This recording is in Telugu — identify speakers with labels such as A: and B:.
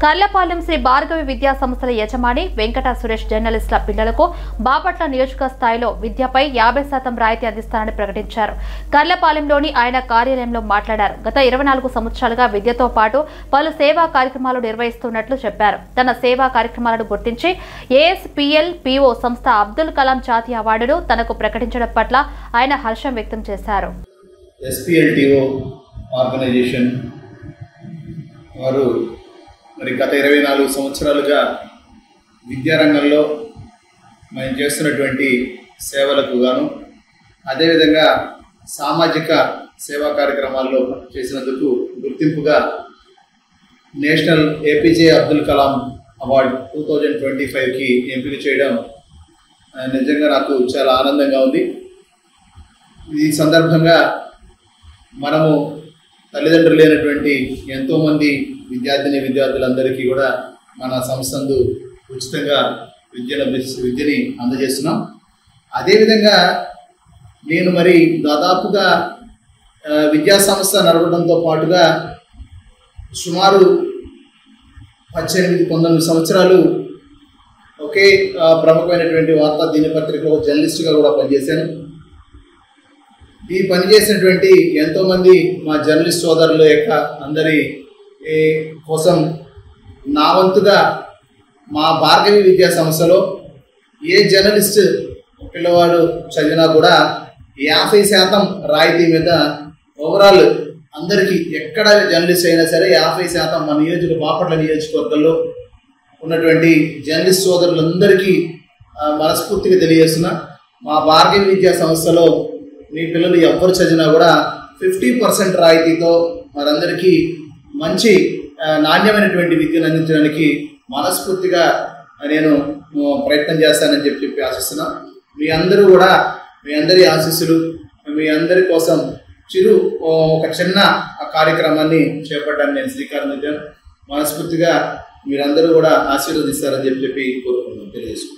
A: కర్లపాలెం శ్రీ భార్గవి విద్యా సంస్థల యజమాని వెంకట సురేష్ జర్నలిస్టుల పిల్లలకు బాపట్ల నియోజక స్థాయిలో విద్యపై 50% రాయితీ అందిస్తానని ప్రకటించారు. కర్లపాలెంలోని ఆయన కార్యాలయంలో మాట్లాడారు. గత 24 సంవత్సరాలుగా విద్యతో పాటు పలు సేవా కార్యక్రమాలు నిర్వహిస్తున్నట్లు చెప్పారు. తన సేవా కార్యక్రమాలను గుర్తించి ఏఎస్పీఎల్ పిఓ సంస్థ అబ్దుల్ కలాం జాతీయ అవార్డును తనకు ప్రకటించడం పట్ల ఆయన హర్షం వ్యక్తం చేశారు.
B: ఆర్గనైజేషన్ వారు మరి గత 24 సంవత్సరాలుగా విద్యారంగంలో మేము చేస్తున్నటువంటి సేవలకు గాను అదేవిధంగా సామాజిక సేవా కార్యక్రమాల్లో చేసినందుకు గుర్తింపుగా national APJ Abdul Kalam award 2025కి ఎంపిక చేయడం నిజంగా నాకు చాలా ఆనందంగా ఉంది. ఈ సందర్భంగా మనము తల్లిదండ్రులు లేనటువంటి ఎంతోమంది విద్యార్థులందరికీ కూడా మన సంస్థందు ఉచితంగా విద్యని అందజేస్తున్నాం. అదేవిధంగా నేను మరి దాదాపుగా విద్యా సంస్థ నడపడంతో పాటుగా సుమారు 18-19 సంవత్సరాలు ఒకే ప్రముఖమైనటువంటి వార్తా దినపత్రికలో జర్నలిస్టుగా కూడా పనిచేశాను. ఈ పనిచేసినటువంటి ఎంతోమంది మా జర్నలిస్ట్ సోదరుల యొక్క అందరి కోసం నా వంతుగా మా భార్గవి విద్యా సంస్థలో ఏ జర్నలిస్ట్ పిల్లవాడు చదివినా కూడా 50% రాయితీ మీద ఓవరాల్ అందరికీ ఎక్కడ జర్నలిస్ట్ అయినా సరే 50% మా బాపట్ల నియోజకవర్గంలో ఉన్నటువంటి జర్నలిస్ట్ సోదరులందరికీ మనస్ఫూర్తిగా తెలియజేస్తున్నా. మా భార్గవి విద్యా సంస్థలో మీ పిల్లలు ఎవరు చదివినా కూడా 50% రాయితీతో మరందరికీ మంచి నాణ్యమైనటువంటి విద్యను అందించడానికి మనస్ఫూర్తిగా నేను ప్రయత్నం చేస్తానని చెప్పి ఆశిస్తున్నా. మీ అందరూ కూడా మీ అందరి ఆశీస్సులు మీ అందరి కోసం ఒక చిన్న కార్యక్రమాన్ని చేపట్టడానికి నేను శ్రీకారం చుట్టాను. మనస్ఫూర్తిగా మీరందరూ కూడా ఆశీర్వదిస్తారని చెప్పి కోరుకుంటున్నాను, తెలియజేసుకుంటాను.